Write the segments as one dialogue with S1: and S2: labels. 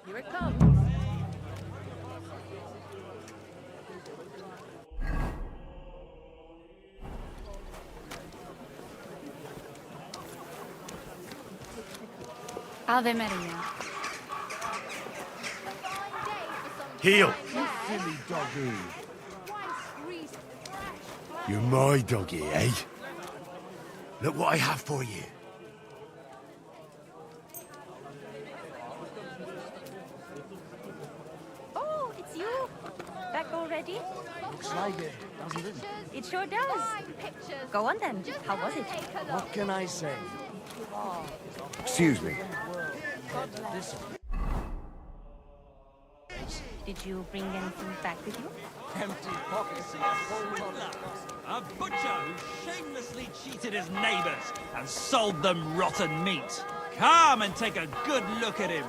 S1: Here it comes.
S2: Ave Maria.
S3: Heel!
S4: You silly doggy.
S3: You're my doggy, eh? Look what I have for you.
S5: Oh, it's you. Back already?
S4: Looks like it, doesn't it?
S5: It sure does. Go on then. How was it?
S4: What can I say?
S3: Excuse me.
S4: This
S5: Did you bring anything back with you?
S4: empty pockets and a whole lot of...
S6: A butcher who shamelessly cheated his neighbors and sold them rotten meat. Come and take a good look at him.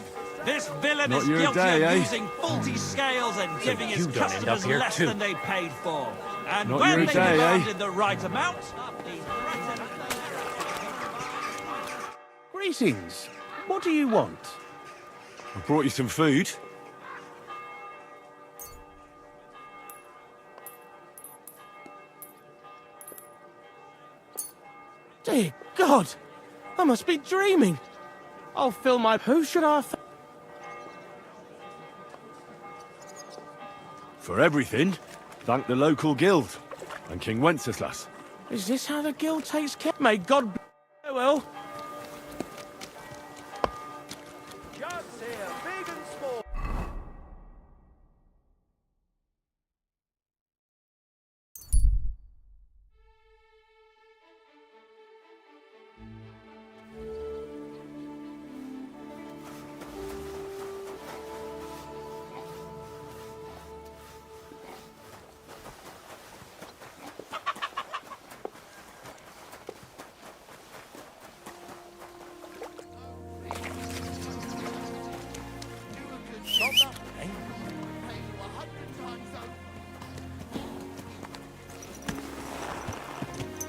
S6: This villain
S3: Not
S6: is
S3: your
S6: guilty
S3: day,
S6: of
S3: eh?
S6: using faulty scales and giving his
S3: you don't end up
S6: customers
S3: here
S6: less
S3: too.
S6: than they paid for. And
S3: Not
S6: when
S3: your
S6: they
S3: day, eh?
S6: demanded the right amount, he threatened...
S7: Greetings. What do you want?
S3: I brought you some food.
S7: Dear God! I must be dreaming. I'll fill my... Who should I...
S3: For everything, thank the local guild and King Wenceslas.
S7: Is this how the guild takes care? May God... Well...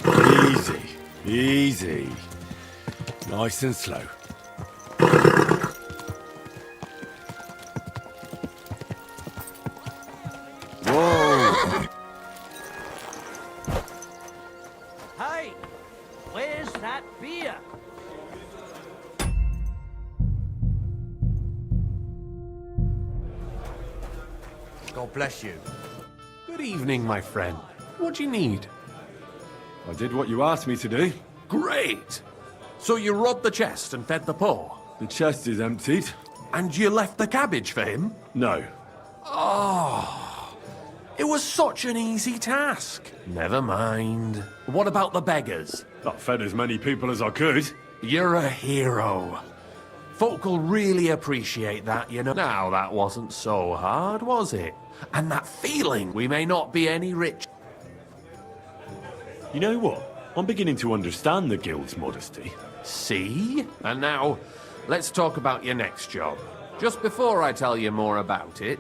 S3: Easy, easy. Nice and slow. Whoa!
S4: Hey! Where's that beer?
S3: God bless you.
S8: Good evening, my friend. What do you need?
S3: I did what you asked me to do.
S8: Great! So you robbed the chest and fed the poor?
S3: The chest is emptied.
S8: And you left the cabbage for him?
S3: No.
S8: Oh, it was such an easy task. Never mind. What about the beggars?
S3: I fed as many people as I could.
S8: You're a hero. Folk will really appreciate that, you know. Now, that wasn't so hard, was it? And that feeling we may not be any rich.
S3: You know what? I'm beginning to understand the guild's modesty.
S8: See? And now, let's talk about your next job. Just before I tell you more about it,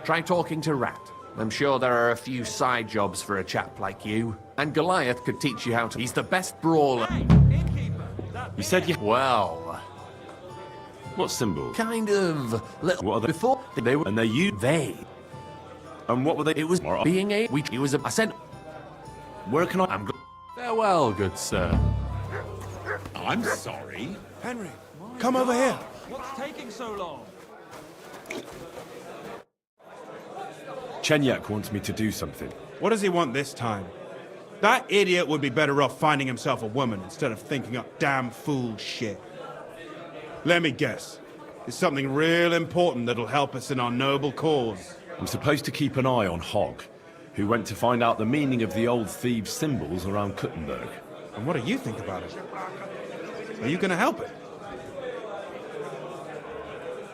S8: try talking to Rat. I'm sure there are a few side jobs for a chap like you. And Goliath could teach you how to... He's the best brawler.
S6: Hey, innkeeper, that
S3: You said you...
S8: Well,
S3: What symbols?
S8: kind of... Little...
S3: What are they?
S8: Before they were...
S3: And they you...
S8: They.
S3: And what were they?
S8: It was
S3: Or-
S8: being a... It was a... I said...
S3: Where can I...
S8: I'm... Farewell, good sir.
S9: I'm sorry.
S7: Henry, come over here.
S6: What's taking so long?
S3: Chenyak wants me to do something.
S10: What does he want this time? That idiot would be better off finding himself a woman instead of thinking up damn fool shit. Let me guess. It's something real important that'll help us in our noble cause.
S3: I'm supposed to keep an eye on Hogg, who went to find out the meaning of the old thieves' symbols around Kuttenberg.
S10: And what do you think about it? Are you gonna help it?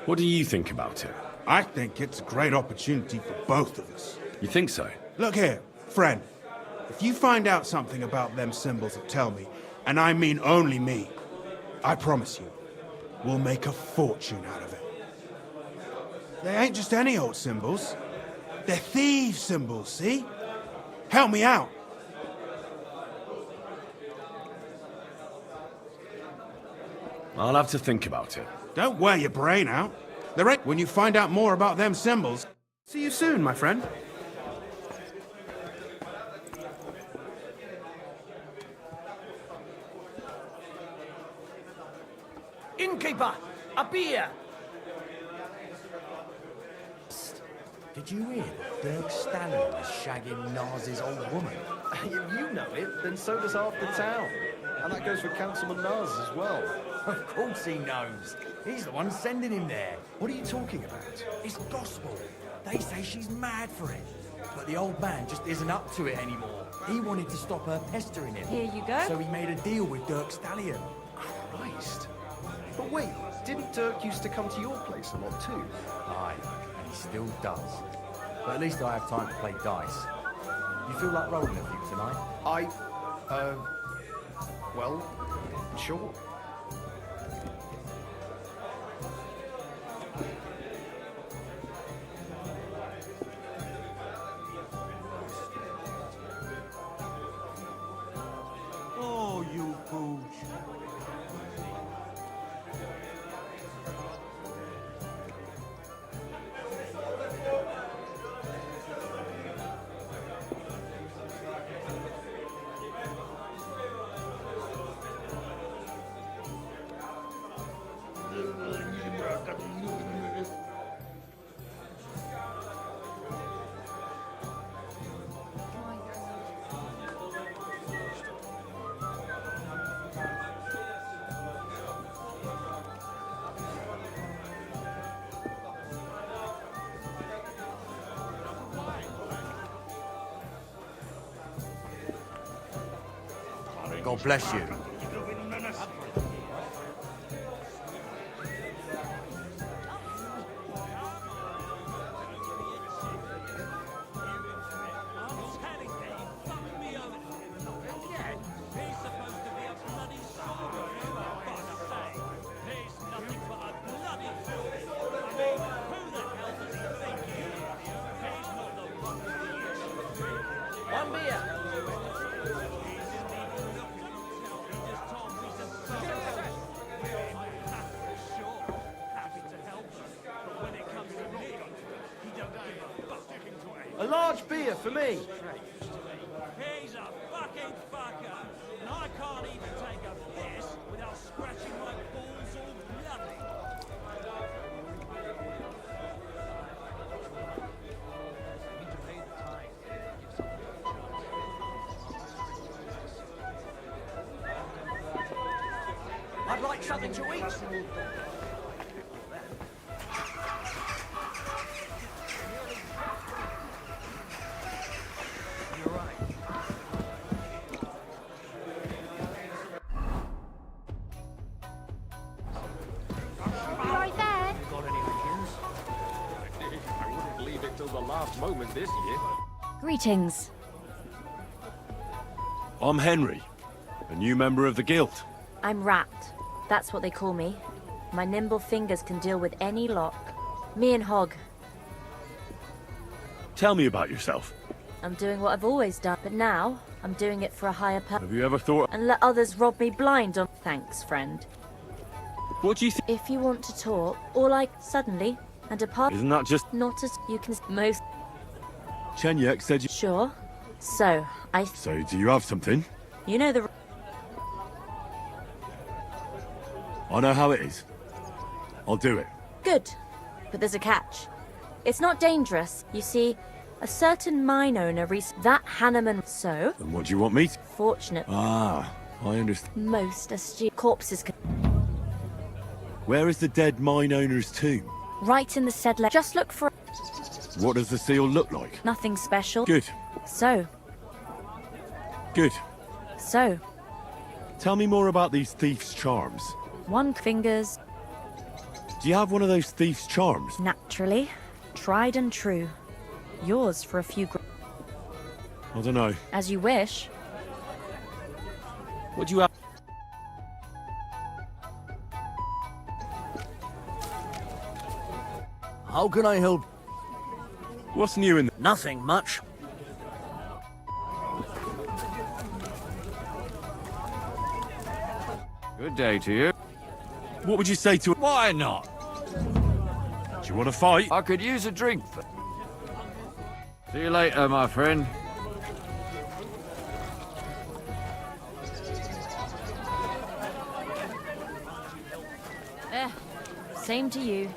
S3: What do you think about it?
S10: I think it's a great opportunity for both of us.
S3: You think so?
S10: Look here, friend. If you find out something about them symbols, tell me. And I mean only me. I promise you, we'll make a fortune out of it. They ain't just any old symbols. They're thieves' symbols, see? Help me out.
S3: I'll have to think about it.
S10: Don't wear your brain out. There ain't. When you find out more about them symbols, see you soon, my friend.
S4: Innkeeper, a beer!
S1: Did you hear that Dirk Stallion is shagging Nars's old woman?
S4: If you know it, then so does half the town. And that goes for Councilman Nars as well.
S1: Of course he knows. He's the one sending him there.
S4: What are you talking about?
S1: It's gospel. They say she's mad for it. But the old man just isn't up to it anymore. He wanted to stop her pestering him.
S5: Here you go.
S1: So he made a deal with Dirk Stallion.
S4: Christ. But wait, didn't Dirk used to come to your place a lot too?
S1: Aye, and he still does. But at least I have time to play dice. You feel like rolling a few tonight?
S4: Well, sure.
S6: Oh, you pooch.
S1: God bless you.
S4: One beer! A large beer for me.
S6: He's a fucking fucker, and I can't even take a piss without scratching my balls all bloody.
S4: I'd like something to eat.
S5: Right there.
S4: Got any onions?
S9: I wouldn't leave it till the last moment this year.
S5: Greetings.
S3: I'm Henry, a new member of the guild.
S2: I'm Rat. That's what they call me. My nimble fingers can deal with any lock. Me and Hog.
S3: Tell me about yourself.
S2: I'm doing what I've always done, but now I'm doing it for a higher purpose.
S3: Have you ever thought...
S2: And let others rob me blind on... Thanks, friend.
S3: What do you think?
S2: If you want to talk, or like suddenly, and apart...
S3: Isn't that just...
S2: Not as you can... Most...
S3: Chenyek said you...
S2: Sure. So,
S3: So, do you have something?
S2: You know the...
S3: I know how it is. I'll do it.
S2: Good. But there's a catch. It's not dangerous. You see, a certain mine owner that Hanneman... So?
S3: And what do you want me to...
S2: Fortunate.
S3: Ah, I understand.
S2: Most astute corpses can...
S3: Where is the dead mine owner's tomb?
S2: Right in the said Just look for...
S3: What does the seal look like?
S2: Nothing special.
S3: Good.
S2: So.
S3: Good.
S2: So.
S3: Tell me more about these thief's charms.
S2: One fingers.
S3: Do you have one of those thief's charms?
S2: Naturally. Tried and true. Yours for a few...
S3: I don't know.
S2: As you wish.
S3: What do you have?
S1: How can I help?
S3: What's new in...
S1: Nothing much.
S8: Good day to you.
S3: What would you say to...
S8: Why not?
S3: you want to fight?
S11: I could use a drink. See you later, my friend.
S2: Same to you.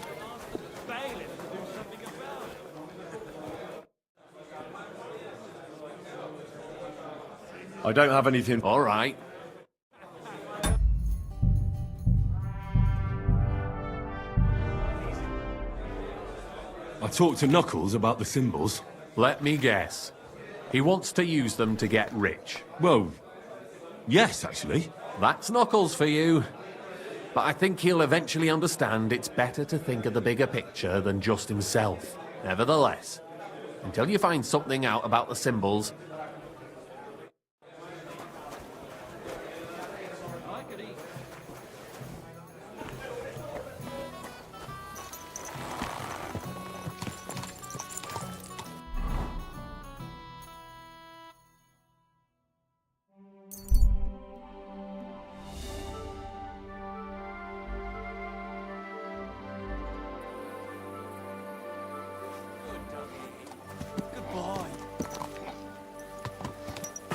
S3: I don't have anything.
S8: All right.
S3: I talked to Knuckles about the symbols.
S8: Let me guess. He wants to use them to get rich.
S3: Well, yes, actually.
S8: That's Knuckles for you. But I think he'll eventually understand it's better to think of the bigger picture than just himself. Nevertheless, until you find something out about the symbols,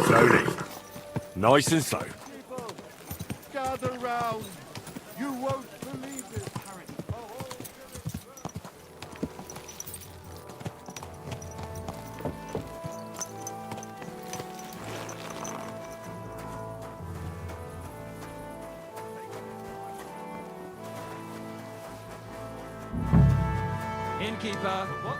S3: Slowly. Nice and slow.
S12: People, gather round. You won't believe it.
S6: Innkeeper. What?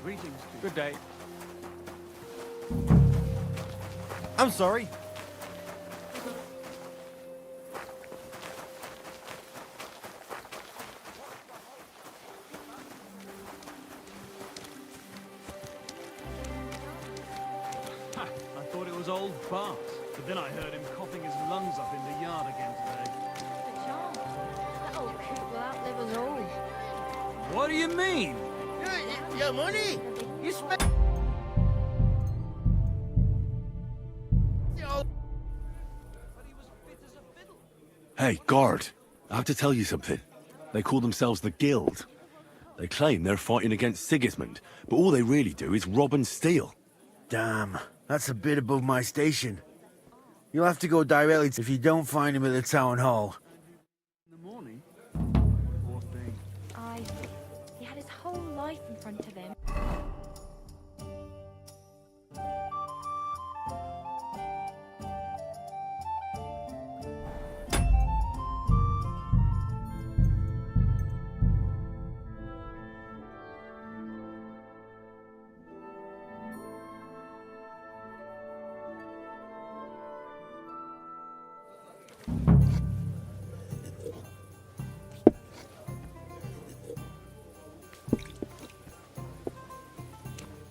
S7: Greetings. Good day.
S1: I'm sorry.
S6: I thought it was old Bart, but then I heard him coughing his lungs up in the yard again today.
S5: That old coot will outlive us all.
S6: What do you mean?
S7: Your money? You spent...
S3: Hey, guard. I have to tell you something. They call themselves the Guild. They claim they're fighting against Sigismund, but all they really do is rob and steal.
S13: Damn, that's a bit above my station. You'll have to go directly if you don't find him at the town hall.
S6: In the morning? Poor thing.
S5: He had his whole life in front of him.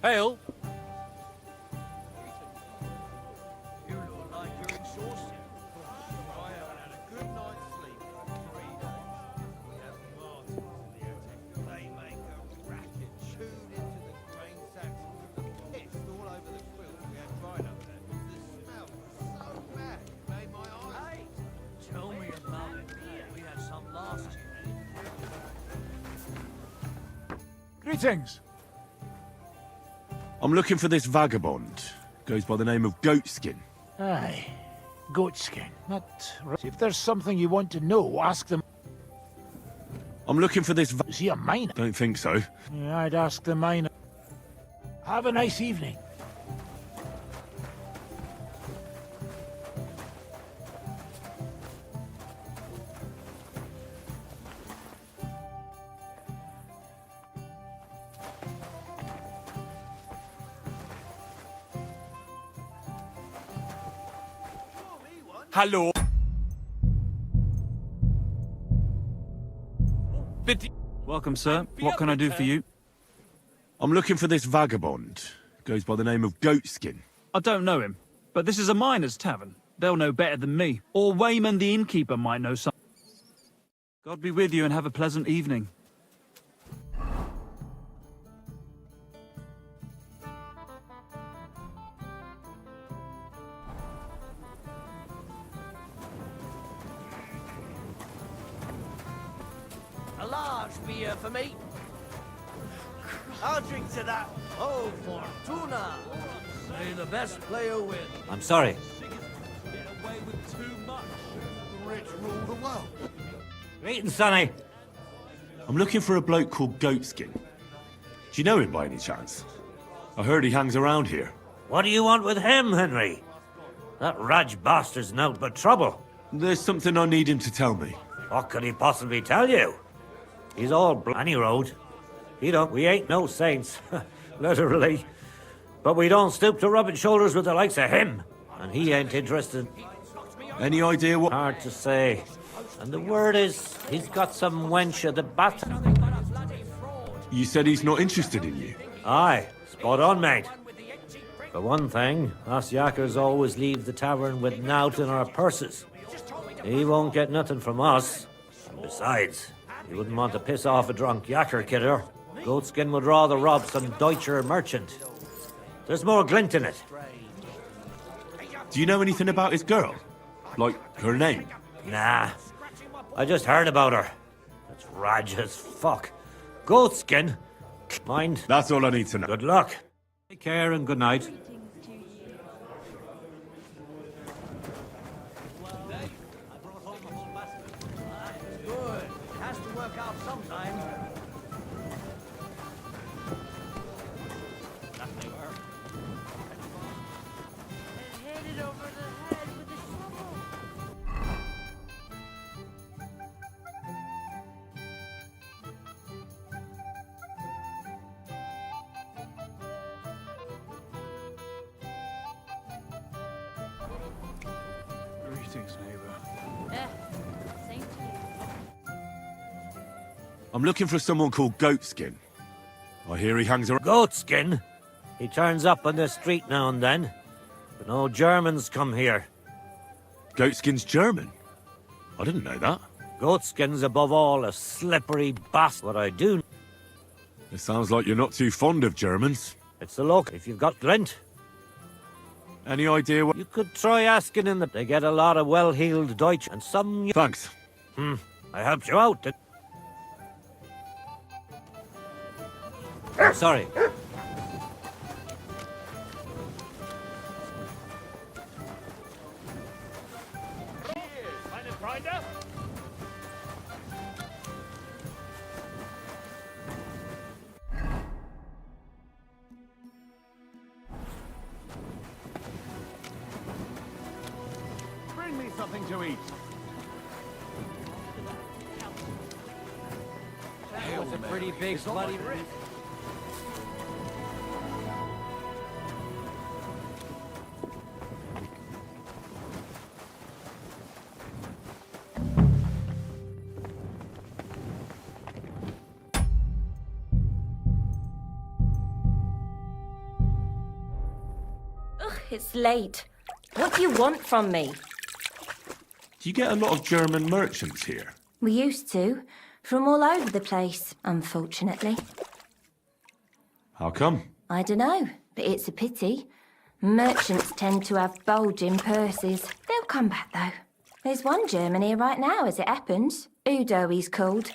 S7: Hail.
S6: You look like you're exhausted. I haven't had a good night's sleep for 3 days. We have Martins in the attic. They make a racket tuned into the grain sacks
S14: Greetings.
S3: I'm looking for this vagabond. Goes by the name of Goatskin.
S14: Aye, Goatskin. Not right. If there's something you want to know, ask them.
S3: I'm looking for this.
S14: Is he a miner?
S3: Don't think so.
S14: Yeah, I'd ask the miner. Have a nice evening.
S1: Hello.
S15: Welcome, sir. What can I do for you?
S3: I'm looking for this vagabond. Goes by the name of Goatskin.
S15: I don't know him, but this is a miner's tavern. They'll know better than me. Or Wayman the innkeeper might know something. God be with you and have a pleasant evening.
S7: A large beer for me. I'll drink to that. Oh, Fortuna. May the best player win.
S16: I'm sorry.
S6: Get away with too much.
S12: The rich rule the world.
S16: Greetings, Sonny.
S3: I'm looking for a bloke called Goatskin. Do you know him by any chance? I heard he hangs around here.
S16: What do you want with him, Henry? That Raj bastard's nout but trouble.
S3: There's something I need him to tell me.
S16: What could he possibly tell you? He's all any road. We ain't no saints, literally. But we don't stoop to rubbing shoulders with the likes of him. And he ain't interested.
S3: Any idea what?
S16: Hard to say. And the word is, he's got some wench at the bat.
S3: You said he's not interested in you.
S16: Aye, spot on, mate. For one thing, us yackers always leave the tavern with nowt in our purses. He won't get nothing from us. And besides, he wouldn't want to piss off a drunk yacker kidder. Goatskin would rather rob some Deutscher merchant. There's more glint in it.
S3: Do you know anything about his girl? Like, her name?
S16: Nah. I just heard about her. That's Raj as fuck. Goatskin? Mind?
S3: That's all I need to know.
S16: Good luck. Take care and good night.
S7: Good. Has to work out sometime.
S5: Headed over the head with a shovel.
S14: Greetings, neighbor.
S2: Same to you.
S3: I'm looking for someone called Goatskin. I hear he hangs around.
S16: Goatskin? He turns up on the street now and then. But no Germans come here.
S3: Goatskin's German? I didn't know that.
S16: Goatskin's above all a slippery bastard. What I do...
S3: It sounds like you're not too fond of Germans.
S16: It's the look. If you've got glint,
S3: Any idea what...
S16: you could try asking in the... They get a lot of well-heeled Deutsch and some...
S3: Thanks.
S16: I helped you out. Sorry.
S12: Bring me something to eat.
S7: That was a pretty big bloody risk.
S17: Ugh, it's late. What do you want from me?
S3: Do you get a lot of German merchants here?
S17: We used to. From all over the place, unfortunately.
S3: How come?
S17: I dunno, but it's a pity. Merchants tend to have bulging purses. They'll come back, though. There's one German here right now, as it happens. Udo, he's called.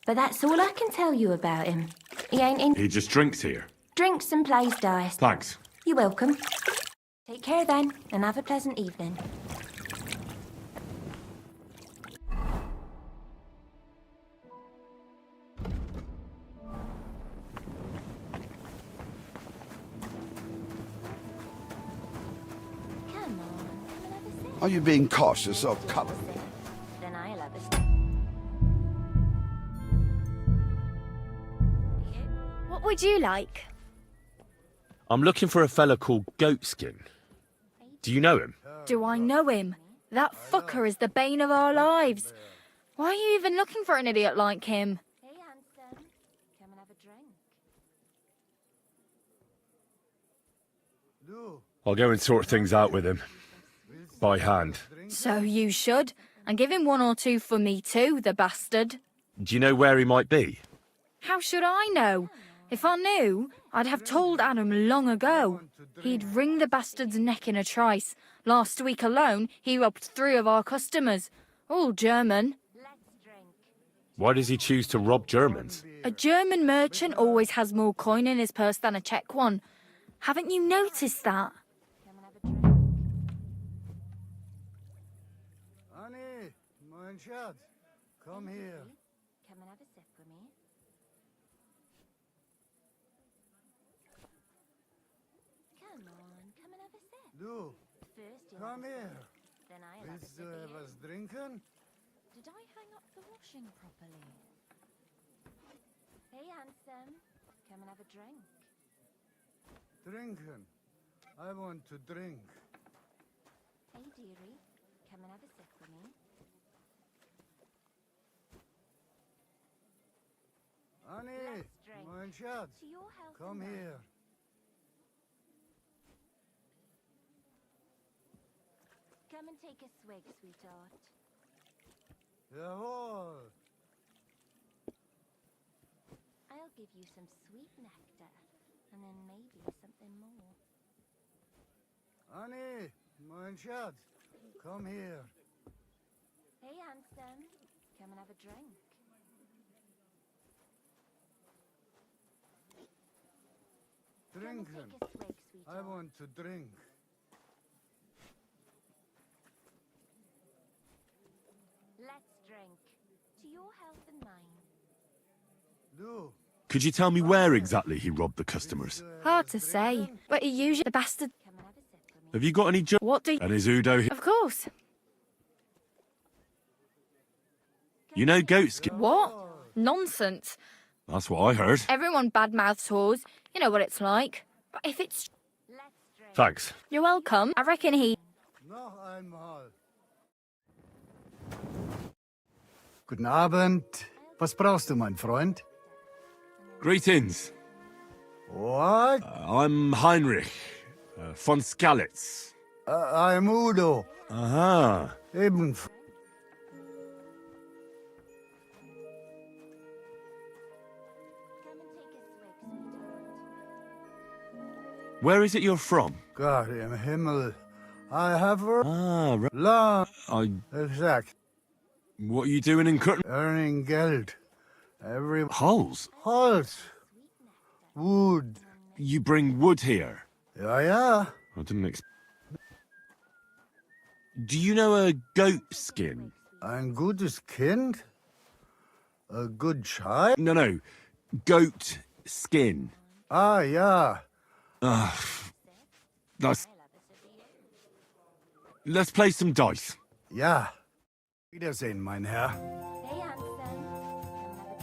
S17: But that's all I can tell you about him. He ain't in...
S3: He just drinks here.
S17: Drinks and plays dice.
S3: Thanks.
S17: You're welcome. Take care then, and have a pleasant evening.
S18: Are you being cautious or cowardly?
S17: Then I'll have a...
S19: What would you like?
S3: I'm looking for a fella called Goatskin. Do you know him?
S19: Do I know him? That fucker is the bane of our lives. Why are you even looking for an idiot like him?
S17: Hey, handsome. Come and have a drink.
S3: I'll go and sort things out with him. By hand.
S19: So you should. And give him 1 or 2 for me too, the bastard.
S3: Do you know where he might be?
S19: How should I know? If I knew, I'd have told Adam long ago. He'd wring the bastard's neck in a trice. Last week alone, he robbed 3 of our customers. All German.
S3: Why does he choose to rob Germans?
S19: A German merchant always has more coin in his purse than a Czech one. Haven't you noticed that?
S12: Annie, mein Schatz, come here.
S17: Come and have a sip with me. Come on, come and have a sip.
S12: Du,
S17: First you'll
S12: come
S17: have a
S12: here.
S17: sip, then I'll have a
S12: Willst
S17: sip
S12: du
S17: of you.
S12: etwas trinken?
S17: Did I hang up the washing properly? Hey, handsome. Come and have a drink.
S12: Trinken. I want to drink.
S17: Hey, dearie. Come and have a sip with me.
S12: Annie,
S17: Let's drink.
S12: mein Schatz,
S17: To your health
S12: come
S17: and mine.
S12: here.
S17: Come and take a swig, sweetheart.
S12: Jawohl.
S17: I'll give you some sweet nectar, and then maybe something more.
S12: Annie, mein Schatz, come here.
S17: Hey, handsome. Come and have a drink.
S12: Trinken.
S17: Take a swig,
S12: I
S17: sweetheart.
S12: want to drink.
S17: Let's drink. To your health and mine.
S12: Du,
S3: Could you tell me where exactly he robbed the customers?
S19: Hard to say, but he usually the bastard.
S3: Have you got any
S19: What do you...
S3: And is Udo here?
S19: Of course.
S3: You know Goatskin?
S19: What? Nonsense.
S3: That's what I heard.
S19: Everyone badmouths whores. You know what it's like. But if it's...
S3: Thanks.
S19: You're welcome. I reckon he...
S12: noch einmal. Guten Abend. Was brauchst du, mein Freund?
S3: Greetings.
S12: What?
S3: I'm Heinrich von Skalitz.
S12: I'm Udo.
S3: Aha.
S12: Eben.
S3: Where is it you're from?
S12: Gott im Himmel. I have a
S3: Ah,
S12: long... Exact.
S3: What are you doing in Curtin?
S12: Earning Geld. Every...
S3: Holes?
S12: Holz. Wood.
S3: You bring wood here?
S12: Ja, ja.
S3: I didn't expect... Do you know a goat skin?
S12: Ein gutes Kind? A good child?
S3: No. Goat skin.
S12: Ah, ja.
S3: That's... Let's play some dice.
S12: Ja. Wiedersehen, mein Herr.
S17: Hey, handsome. Come and have a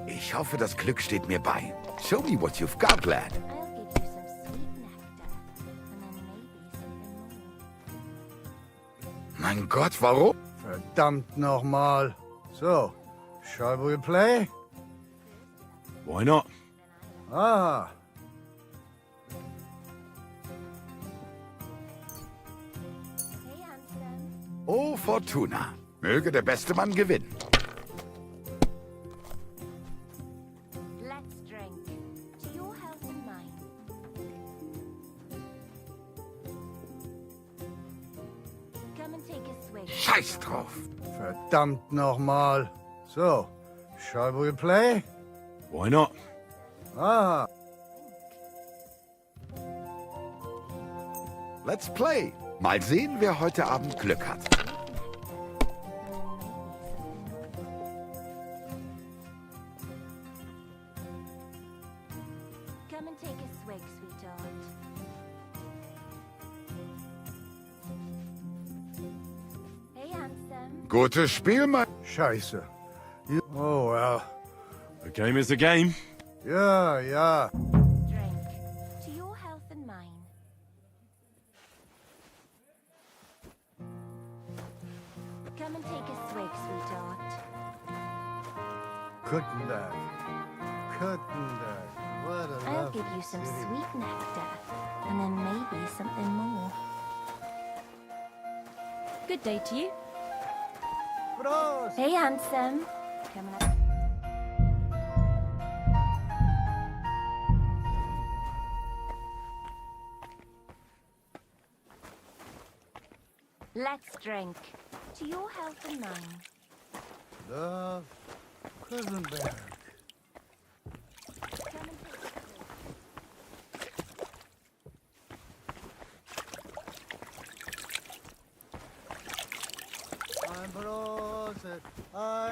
S17: drink.
S18: Ich hoffe, das Glück steht mir bei. Show me what you've got, lad.
S17: I'll give you some sweet nectar, and then maybe something more.
S18: Mein Gott, warum?
S12: Verdammt nochmal. So, shall we play?
S3: Why not?
S12: Ah.
S17: Hey, handsome.
S18: Oh, Fortuna. Möge der beste Mann gewinnen.
S17: Let's drink. To your health and mine. Come and take a swig.
S18: Scheiß drauf.
S12: Verdammt nochmal. So, shall we play?
S3: Why not?
S12: Ah.
S18: Let's play. Mal sehen, wer heute Abend Glück hat.
S17: Come and take a swig, sweetheart. Hey, handsome.
S18: Gutes Spiel, mein...
S12: Scheiße. Oh, well.
S3: A game is a game.
S12: Yeah, yeah.
S17: Drink. To your health and mine. Come and take a swig, sweetheart.
S12: Couldn't. What a
S17: I'll
S12: lovely
S17: give you some
S12: city.
S17: sweet nectar, and then maybe something more.
S2: Good day to you.
S17: Hey, handsome. Come on. Let's drink. To your health and mine.
S12: Love, Kusenberg.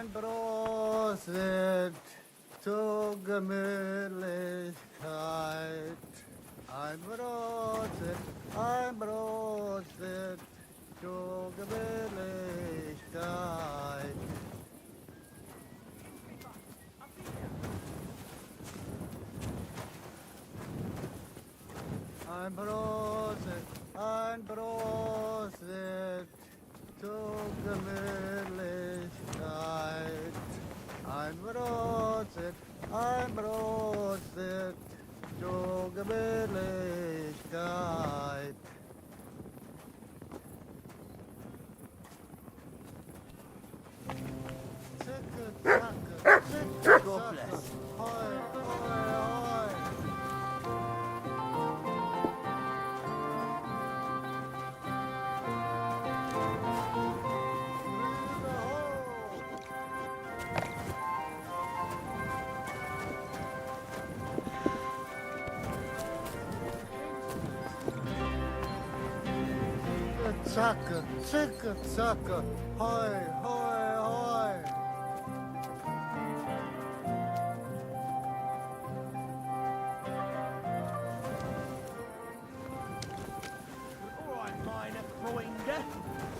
S12: Einbrostet zur Gemütlichkeit. Einbrostet zur Gemütlichkeit. Einbrostet zur Gemütlichkeit. Einbrostet zur Gemütlichkeit. God bless. Hoi, hoi, hoi. Zacke, zacke, zacke, hoi, hoi, hoi.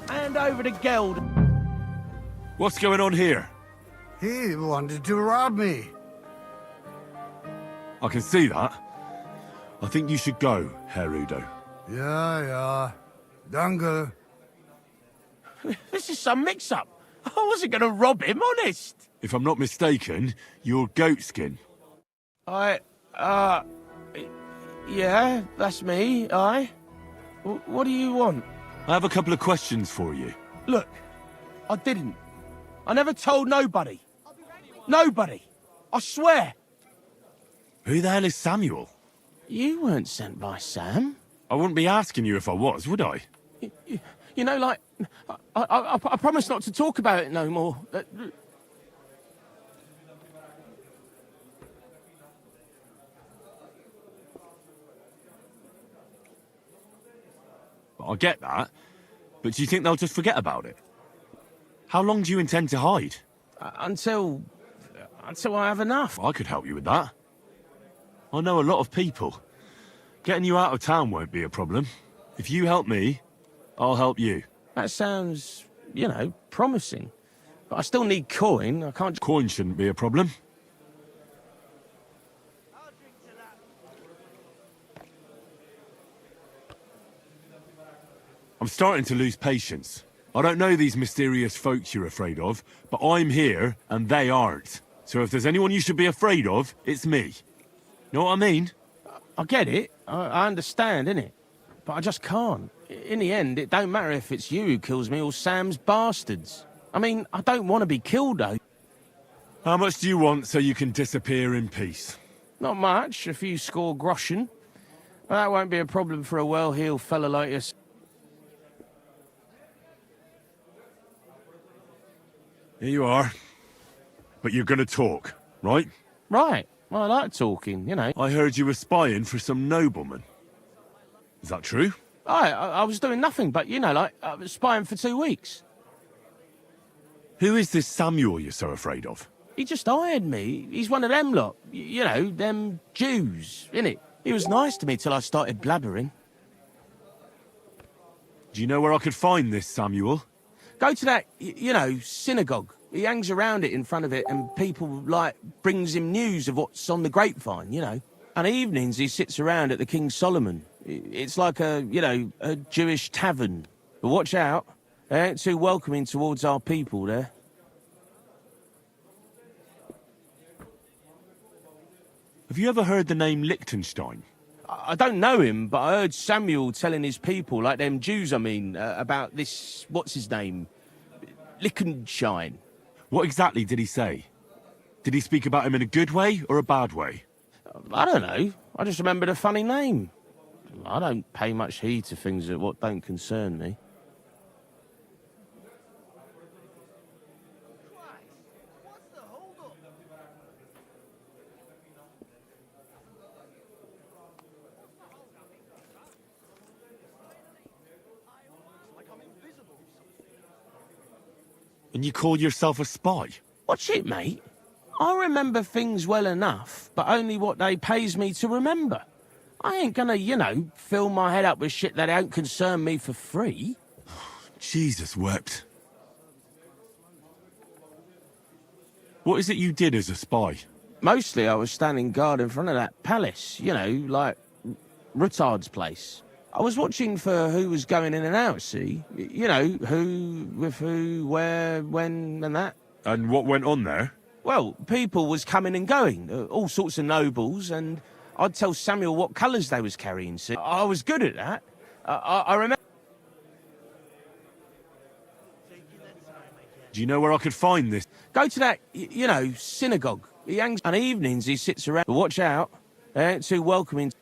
S7: Hand over the geld.
S3: What's going on here?
S12: He wanted to rob me.
S3: I can see that. I think you should go, Herr Udo.
S12: Yeah. Danke.
S7: This is some mix-up. I wasn't going to rob him, honest.
S3: If I'm not mistaken, you're Goatskin.
S7: Yeah, that's me, What do you want?
S3: I have a couple of questions for you.
S7: Look, I didn't. I never told nobody. Nobody. I swear.
S3: Who the hell is Samuel?
S7: You weren't sent by Sam.
S3: I wouldn't be asking you if I was, would I?
S7: You know, like, I promise not to talk about it no more.
S3: I get that, but do you think they'll just forget about it? How long do you intend to hide?
S7: Until I have enough.
S3: I could help you with that. I know a lot of people. Getting you out of town won't be a problem. If you help me, I'll help you.
S7: That sounds, promising. But I still need coin. I can't...
S3: Coin shouldn't be a problem. I'm starting to lose patience. I don't know these mysterious folks you're afraid of, but I'm here and they aren't. So if there's anyone you should be afraid of, it's me. Know what I mean?
S7: I get it. I understand, innit? But I just can't. In the end, it don't matter if it's you who kills me or Sam's bastards. I mean, I don't want to be killed, though.
S3: How much do you want so you can disappear in peace?
S7: Not much, a few score groschen. But that won't be a problem for a well-heeled fella like us.
S3: Here you are. But you're gonna talk, right?
S7: Right. Well, I like talking, you know.
S3: I heard you were spying for some nobleman. Is that true?
S7: I was doing nothing but, you know, like, I was spying for 2 weeks.
S3: Who is this Samuel you're so afraid of?
S7: He just hired me. He's one of them lot. You know, them Jews, innit? He was nice to me till I started blabbering.
S3: Do you know where I could find this Samuel?
S7: Go to that, you know, synagogue. He hangs around it in front of it and people, like, brings him news of what's on the grapevine, you know. And evenings he sits around at the King Solomon. It's like a, you know, a Jewish tavern. But watch out. They ain't too welcoming towards our people there.
S3: Have you ever heard the name Liechtenstein?
S7: I don't know him, but I heard Samuel telling his people, like them Jews, I mean, about this, what's his name? Liechtenstein.
S3: What exactly did he say? Did he speak about him in a good way or a bad way?
S7: I don't know. I just remembered a funny name. I don't pay much heed to things that what don't concern me.
S3: And you call yourself a spy?
S7: What's it, mate? I remember things well enough, but only what they pays me to remember. I ain't gonna, you know, fill my head up with shit that don't concern me for free.
S3: Jesus wept. What is it you did as a spy?
S7: Mostly I was standing guard in front of that palace, you know, like Rutard's place. I was watching for who was going in and out, see? You know, who, with who, where, when, and that.
S3: And what went on there?
S7: Well, people was coming and going, all sorts of nobles, and I'd tell Samuel what colours they was carrying, see? I was good at that. I remember...
S3: Do you know where I could find this?
S7: Go to that, you know, synagogue. He hangs... And evenings he sits around. But watch out, they ain't too welcoming.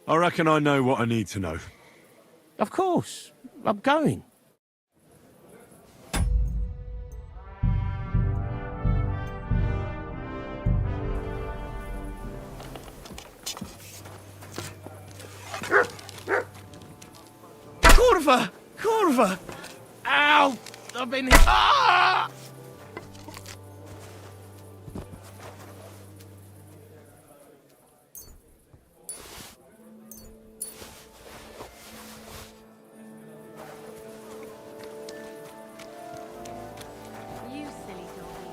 S3: I reckon I know what I need to know.
S7: Of course. I'm going. Curva! Curva! Ow! I've been... Ah!
S17: You silly doggy.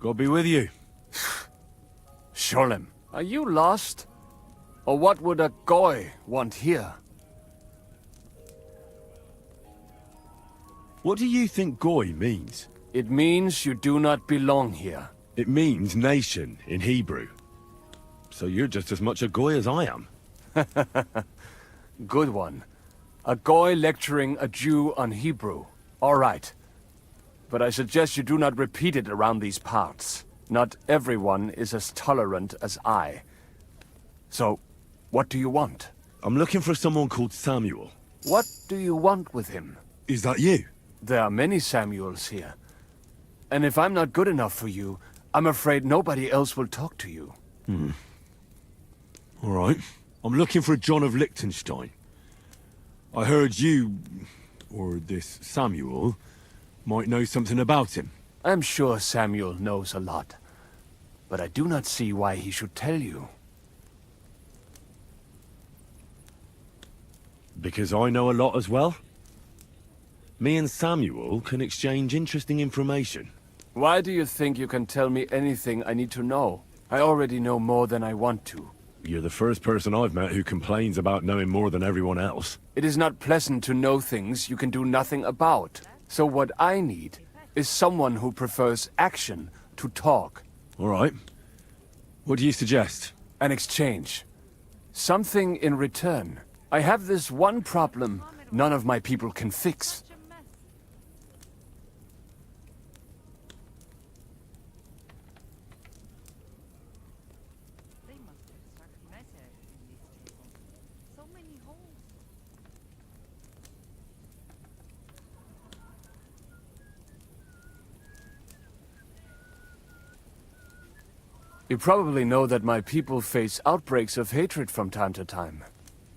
S3: God be with you.
S20: Sholem, are you lost? Or what would a goy want here?
S3: What do you think Goy means?
S20: It means you do not belong here.
S3: It means nation in Hebrew. So you're just as much a Goy as I am.
S20: Good one. A goy lecturing a Jew on Hebrew. All right. But I suggest you do not repeat it around these parts. Not everyone is as tolerant as I. So, what do you want?
S3: I'm looking for someone called Samuel.
S20: What do you want with him?
S3: Is that you?
S20: There are many Samuels here. And if I'm not good enough for you, I'm afraid nobody else will talk to you.
S3: All right. I'm looking for John of Liechtenstein. I heard you, or this Samuel, might know something about him.
S20: I'm sure Samuel knows a lot. But I do not see why he should tell you.
S3: Because I know a lot as well? Me and Samuel can exchange interesting information.
S20: Why do you think you can tell me anything I need to know? I already know more than I want to.
S3: You're the first person I've met who complains about knowing more than everyone else.
S20: It is not pleasant to know things you can do nothing about. So what I need is someone who prefers action to talk.
S3: All right. What do you suggest?
S20: An exchange. Something in return. I have this one problem none of my people can fix. You probably know that my people face outbreaks of hatred from time to time.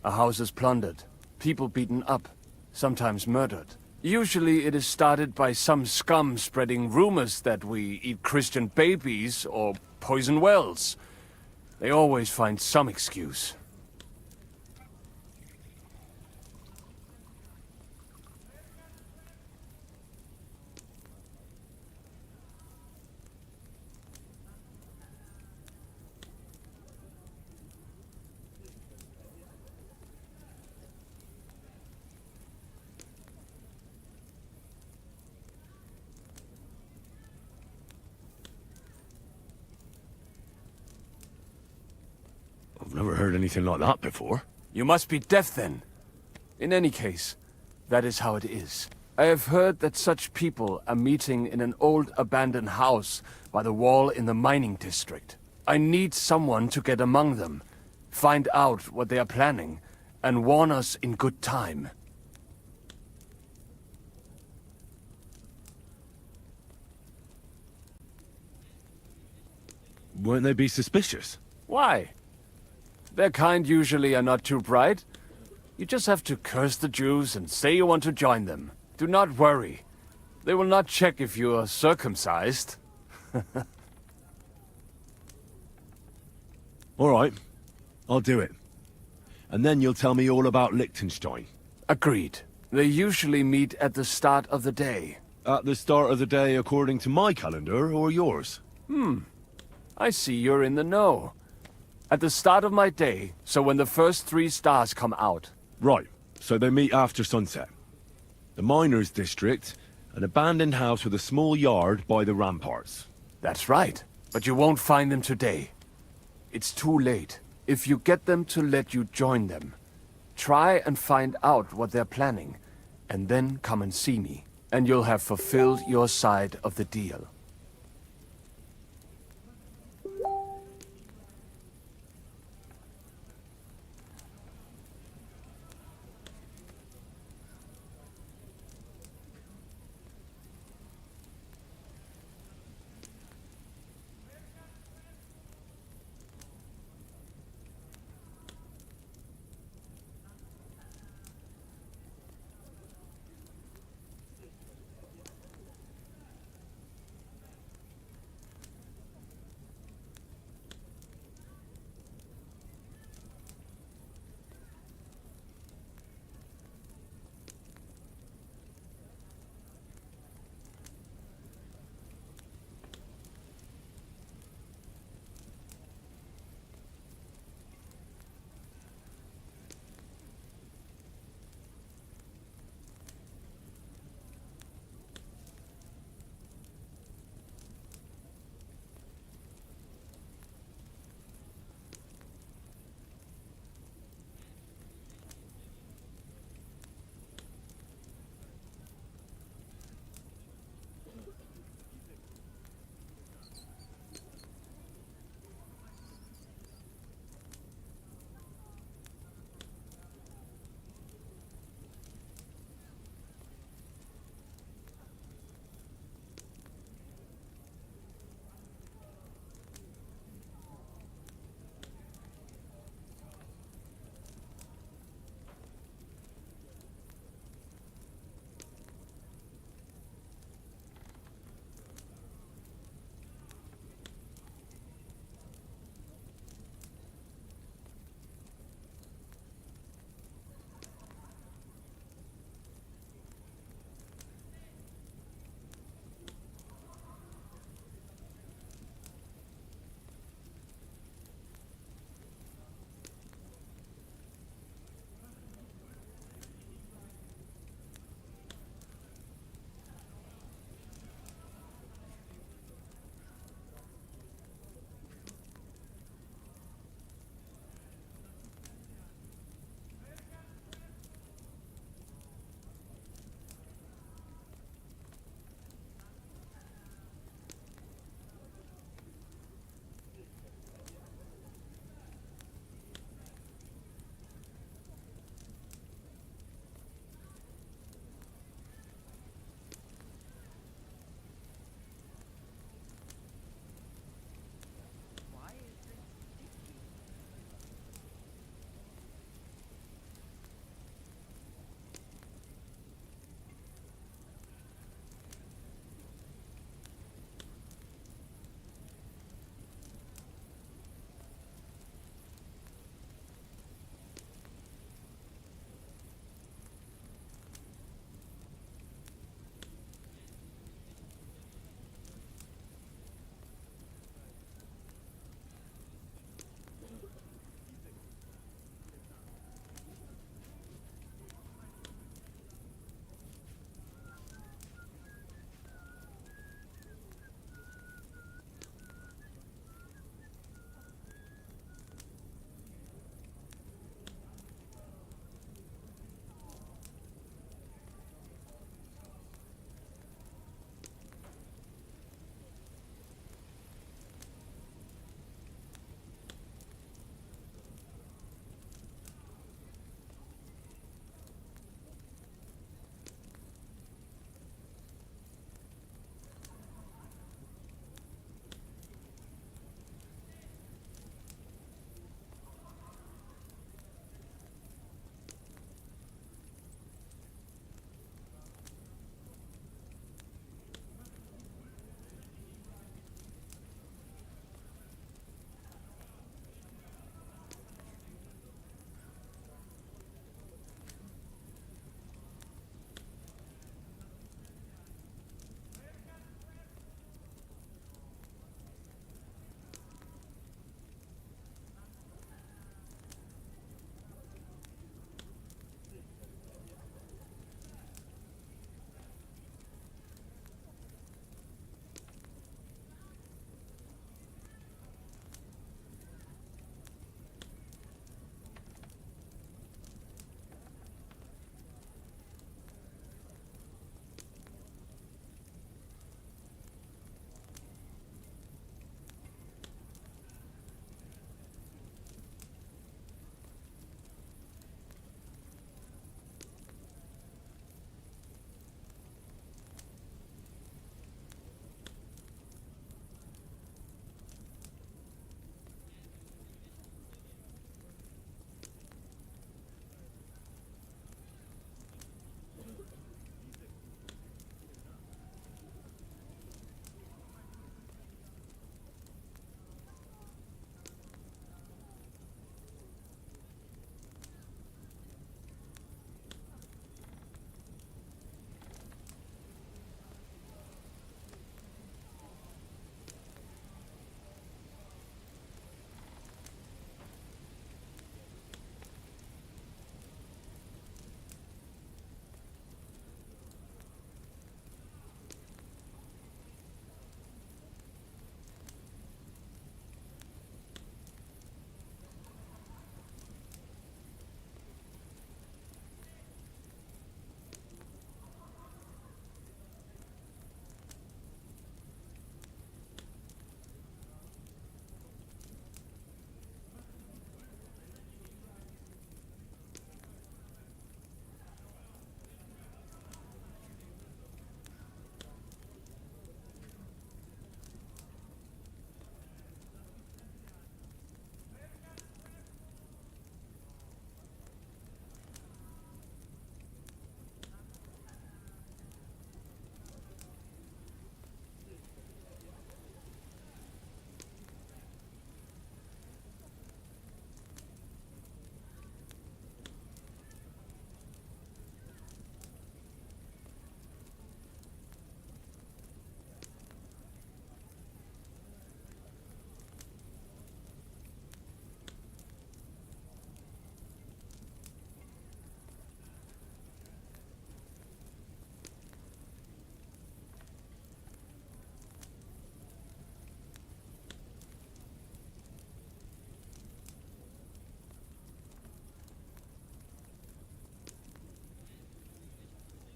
S20: A house is plundered, people beaten up, sometimes murdered. Usually it is started by some scum spreading rumors that we eat Christian babies or poison wells. They always find some excuse.
S3: I've never heard anything like that before.
S20: You must be deaf then. In any case, that is how it is. I have heard that such people are meeting in an old abandoned house by the wall in the mining district. I need someone to get among them, find out what they are planning, and warn us in good time.
S3: Won't they be suspicious?
S20: Why? Their kind usually are not too bright. You just have to curse the Jews and say you want to join them. Do not worry. They will not check if you are circumcised.
S3: All right. I'll do it. And then you'll tell me all about Liechtenstein.
S20: Agreed. They usually meet at the start of the day.
S3: At the start of the day according to my calendar, or yours?
S20: I see you're in the know. At the start of my day, so when the first 3 stars come out.
S3: Right. So they meet after sunset. The miners' district, an abandoned house with a small yard by the ramparts.
S20: That's right. But you won't find them today. It's too late. If you get them to let you join them, try and find out what they're planning, and then come and see me, and you'll have fulfilled your side of the deal.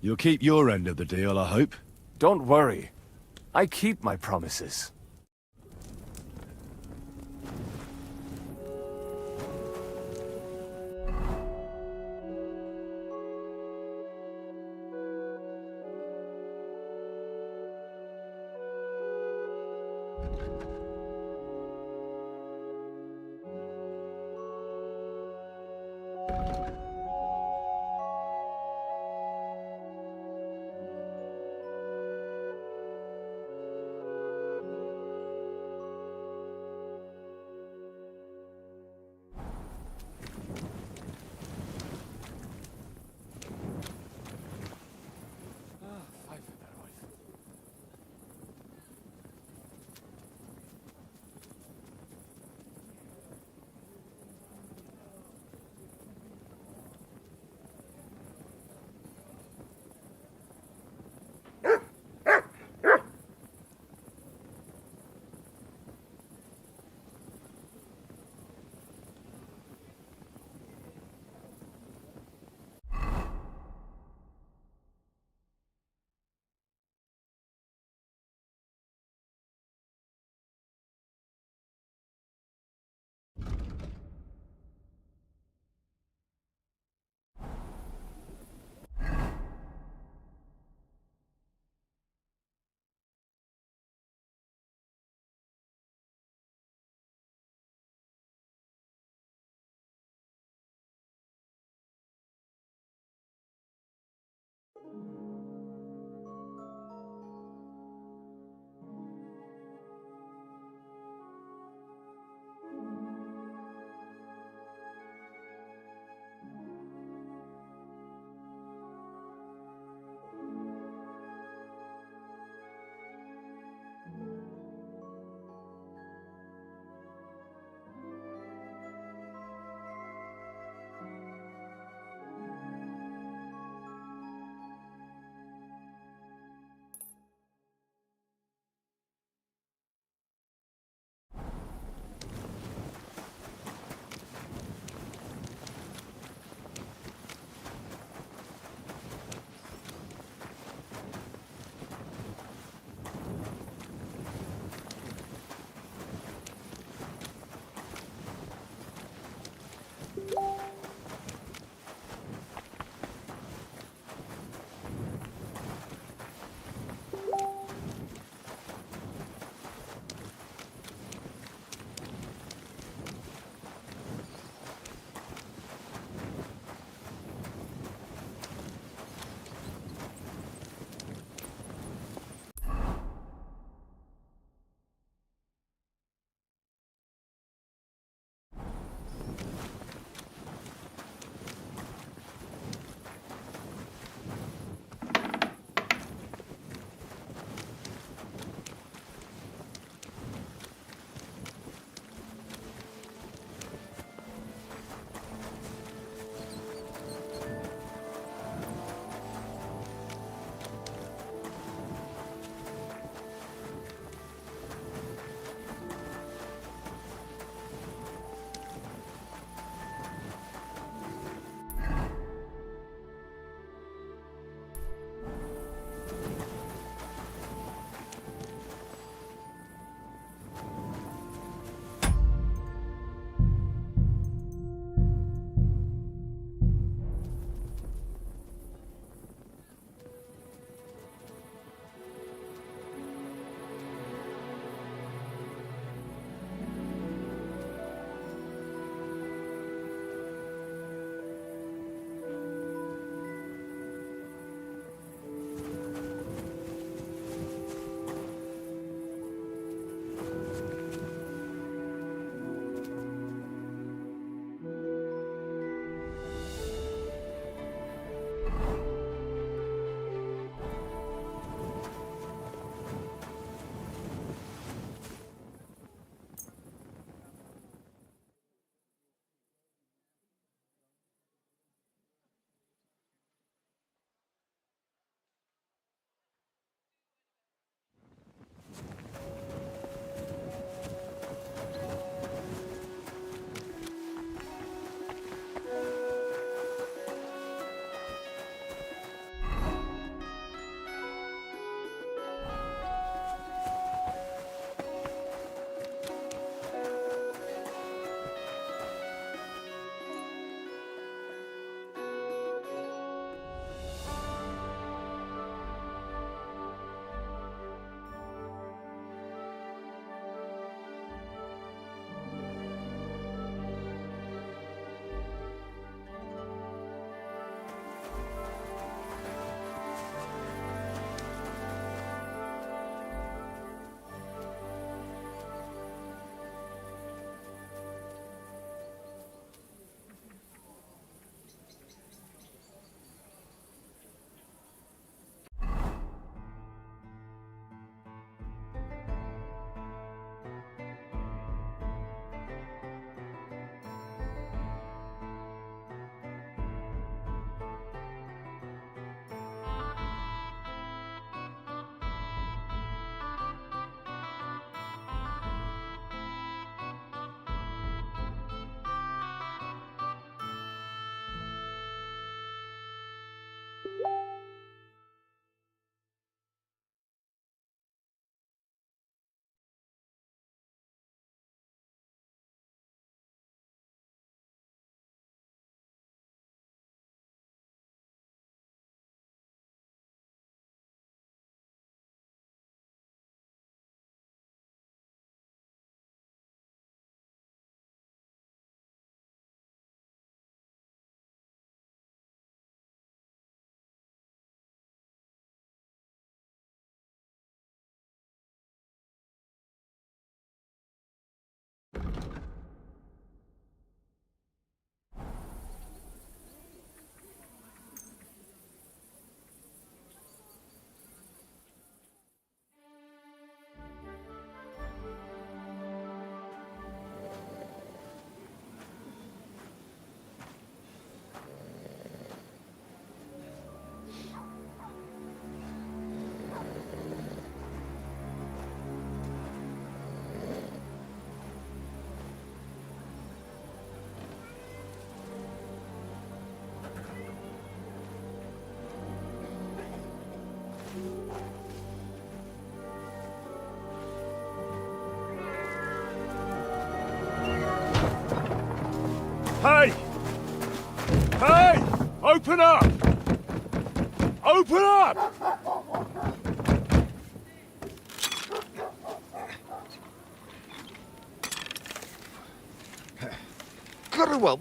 S3: You'll keep your end of the deal, I hope.
S20: Don't worry. I keep my promises.
S3: Hey! Hey! Open up! Open up!
S18: Crowell,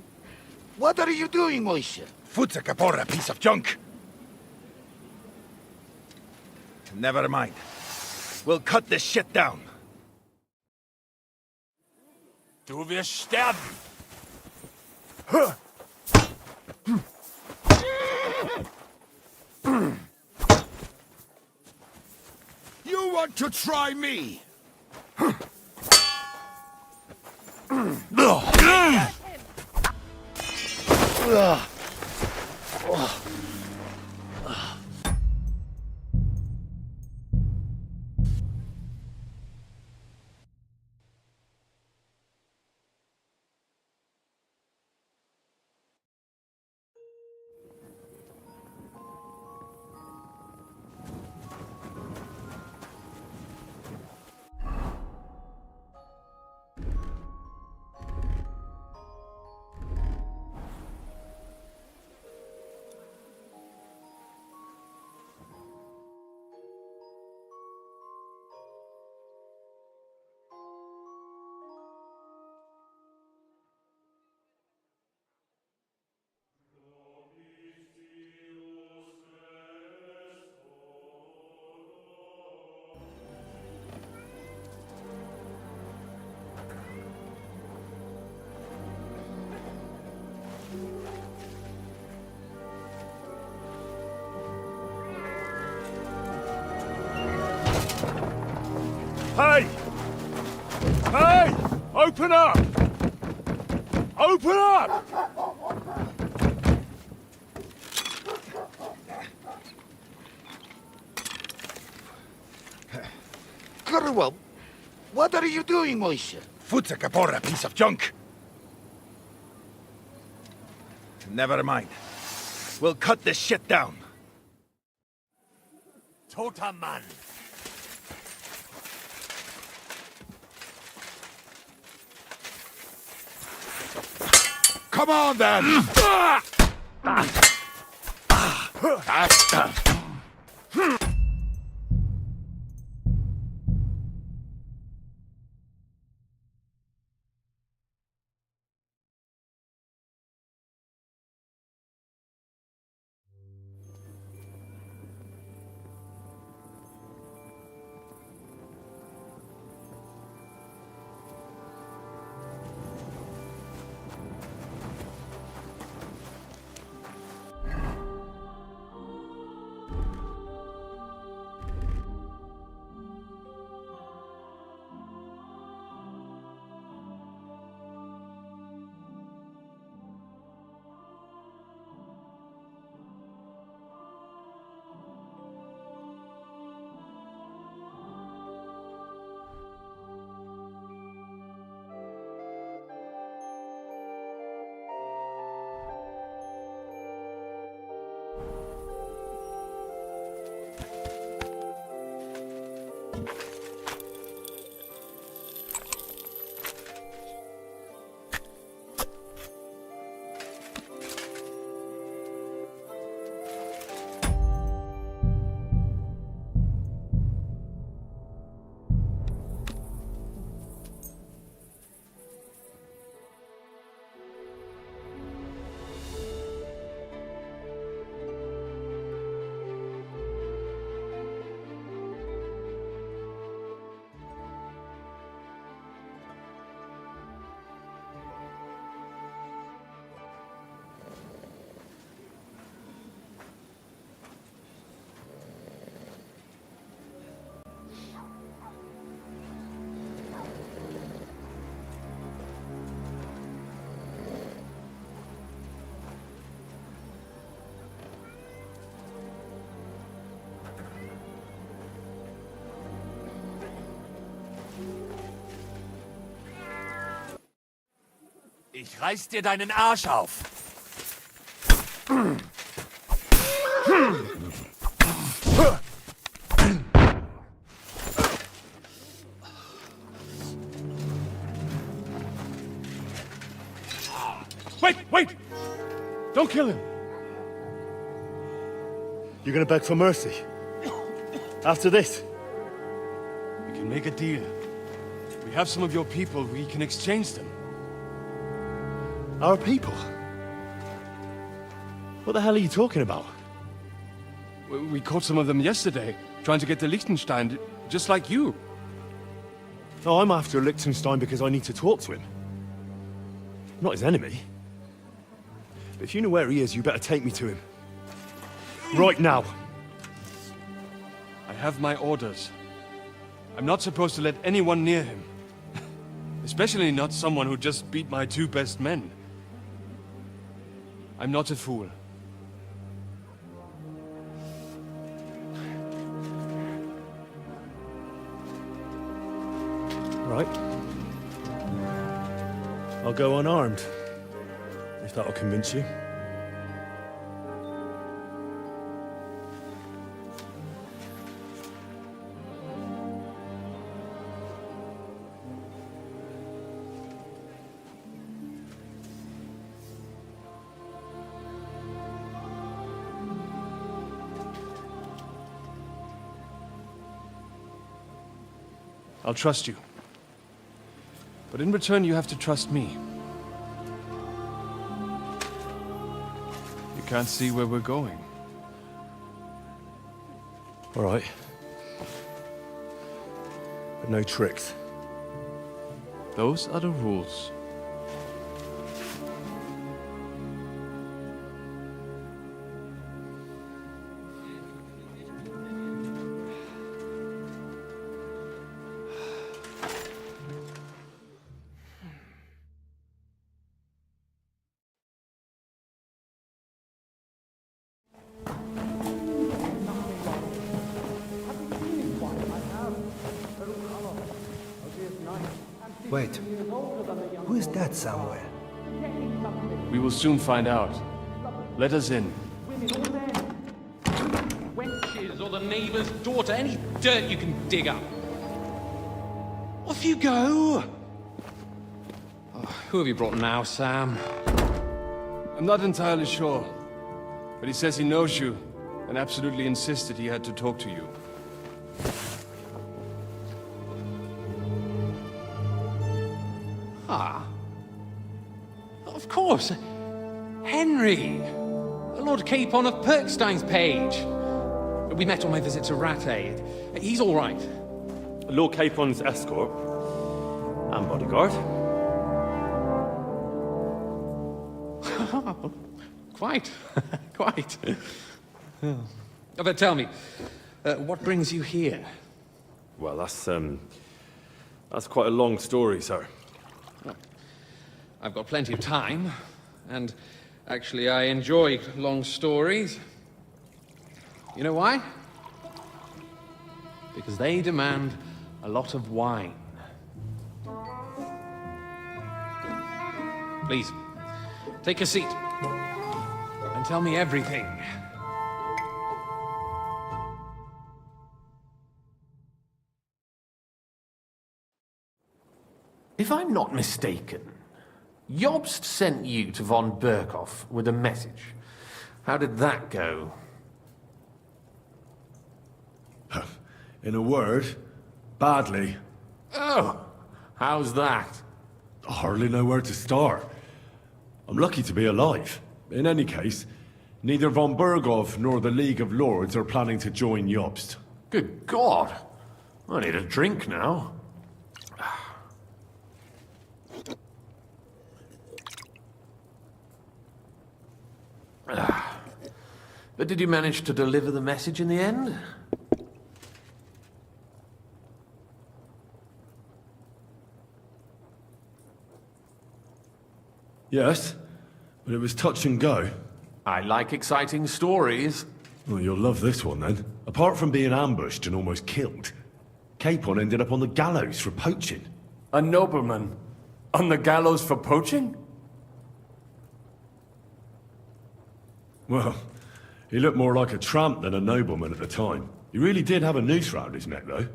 S18: what are you doing, Moishe?
S10: Futza Kapora, piece of junk. Never mind. We'll cut this shit down.
S3: Du wirst sterben!
S18: You want to try me?
S3: Hey! Hey! Open up! Open up!
S18: Crowell, what are you doing, Moishe?
S10: Futza Kapora, piece of junk. Never mind. We'll cut this shit down.
S3: Toter Mann!
S18: Come on, then!
S3: Ich reiß dir deinen Arsch auf!
S20: Wait! Don't kill him!
S21: You're gonna beg for mercy? After this?
S20: We can make a deal. We have some of your people, we can exchange them.
S21: Our people? What the hell are you talking about?
S20: We caught some of them yesterday, trying to get to Liechtenstein, just like you.
S21: No, I'm after Liechtenstein because I need to talk to him. I'm not his enemy. But if you know where he is, you better take me to him. Right now.
S20: I have my orders. I'm not supposed to let anyone near him. Especially not someone who just beat my 2 best men. I'm not a fool.
S21: Right. I'll go unarmed. If that'll convince you.
S20: I'll trust you. But in return, you have to trust me. You can't see where we're going.
S21: All right. But no tricks.
S20: Those are the rules.
S22: Wait, who is that somewhere?
S20: We will soon find out. Let us in.
S9: Wenches or the neighbour's daughter, any dirt you can dig up. Off you go! Oh, who have you brought now, Sam?
S20: I'm not entirely sure. But he says he knows you, and absolutely insisted he had to talk to you.
S9: Ah. Of course. Henry. Lord Capon of Perkstein's page. We met on my visit to Rattay. He's all right.
S21: Lord Capon's escort. And bodyguard.
S9: Quite. Quite. But tell me, what brings you here?
S21: Well, that's quite a long story, sir.
S9: I've got plenty of time, and actually I enjoy long stories. You know why? Because they demand a lot of wine. Please, take a seat, and tell me everything.
S8: If I'm not mistaken, Jobst sent you to von Berkhoff with a message. How did that go?
S3: In a word, badly.
S8: Oh, how's that?
S3: I hardly know where to start. I'm lucky to be alive. In any case, neither von Berghoff nor the League of Lords are planning to join Jobst.
S8: Good God. I need a drink now. But did you manage to deliver the message in the end?
S3: Yes, but it was touch and go.
S8: I like exciting stories.
S3: Well, you'll love this one then. Apart from being ambushed and almost killed, Capon ended up on the gallows for poaching.
S20: A nobleman? On the gallows for poaching?
S3: Well, he looked more like a tramp than a nobleman at the time. He really did have a noose round his neck, though.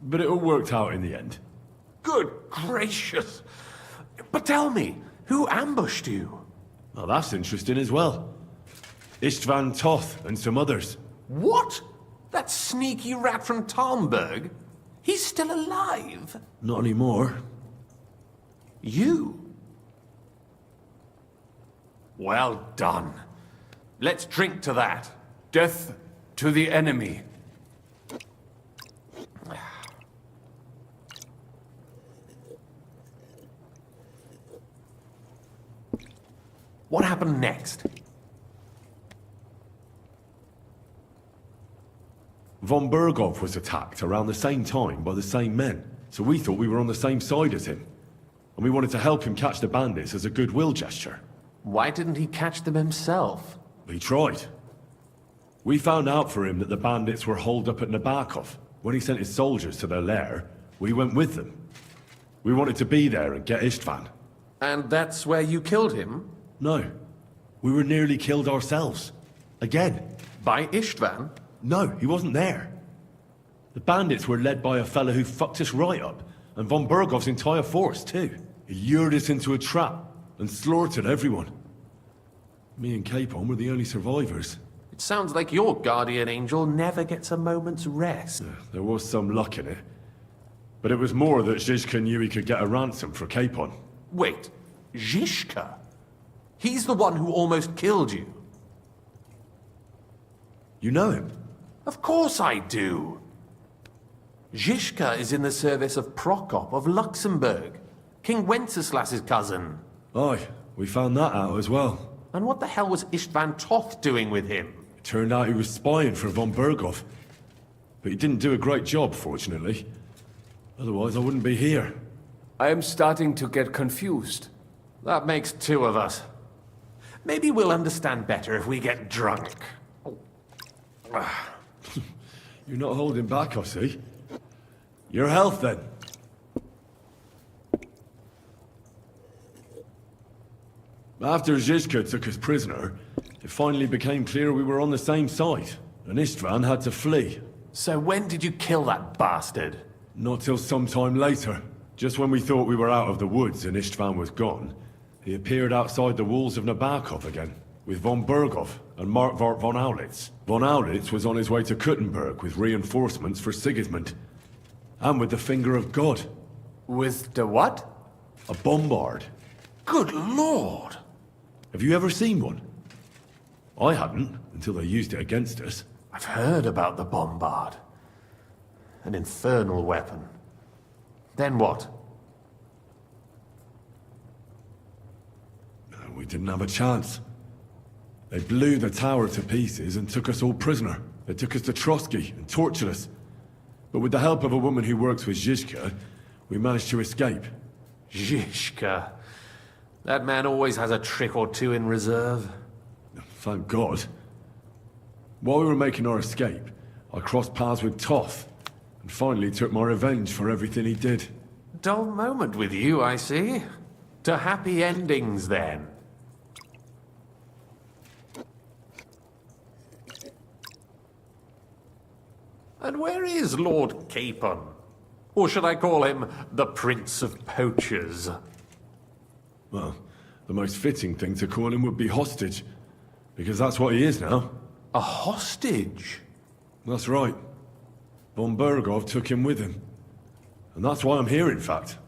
S3: But it all worked out in the end.
S8: Good gracious! But tell me, who ambushed you?
S3: Well, that's interesting as well. Istvan Toth and some others.
S8: What? That sneaky rat from Talmberg? He's still alive?
S3: Not anymore.
S8: You? Well done. Let's drink to that.
S20: Death to the enemy.
S8: What happened next?
S3: Von Berghoff was attacked around the same time by the same men, so we thought we were on the same side as him. And we wanted to help him catch the bandits as a goodwill gesture.
S8: Why didn't he catch them himself?
S3: He tried. We found out for him that the bandits were holed up at Nabokov. When he sent his soldiers to their lair, we went with them. We wanted to be there and get Istvan.
S8: And that's where you killed him?
S3: No. We were nearly killed ourselves. Again.
S8: By Istvan?
S3: No, he wasn't there. The bandits were led by a fella who fucked us right up, and von Bergov's entire force, too. He lured us into a trap and slaughtered everyone. Me and Capon were the only survivors.
S8: It sounds like your guardian angel never gets a moment's rest.
S3: There was some luck in it. But it was more that Zizka knew he could get a ransom for Capon.
S8: Wait, Zizka? He's the one who almost killed you.
S3: You know him?
S8: Of course I do. Zizka is in the service of Prokop of Luxembourg, King Wenceslas's cousin.
S3: Aye, we found that out as well.
S8: And what the hell was Istvan Toth doing with him?
S3: It turned out he was spying for von Berghoff. But he didn't do a great job, fortunately. Otherwise, I wouldn't be here.
S20: I am starting to get confused.
S8: That makes two of us. Maybe we'll understand better if we get drunk.
S3: You're not holding back, I see. Your health, then. After Zizka took us prisoner, it finally became clear we were on the same side, and Istvan had to flee.
S8: So when did you kill that bastard?
S3: Not till some time later. Just when we thought we were out of the woods and Istvan was gone, he appeared outside the walls of Nabokov again, with von Berghoff and Markvart von Aulitz. Von Aulitz was on his way to Kuttenberg with reinforcements for Sigismund. And with the finger of God.
S20: With the what?
S3: A bombard.
S8: Good lord!
S3: Have you ever seen one? I hadn't, until they used it against us.
S8: I've heard about the bombard. An infernal weapon. Then what?
S3: We didn't have a chance. They blew the tower to pieces and took us all prisoner. They took us to Trotsky and tortured us. But with the help of a woman who works with Zizka, we managed to escape.
S8: Zizka. That man always has a trick or two in reserve.
S3: Thank God. While we were making our escape, I crossed paths with Toth, and finally took my revenge for everything he did.
S8: Dull moment with you, I see. To happy endings, then. And where is Lord Capon? Or should I call him the Prince of Poachers?
S3: Well, the most fitting thing to call him would be hostage, because that's what he is now.
S8: A hostage?
S3: That's right. Von Berghoff took him with him. And that's why I'm here, in fact.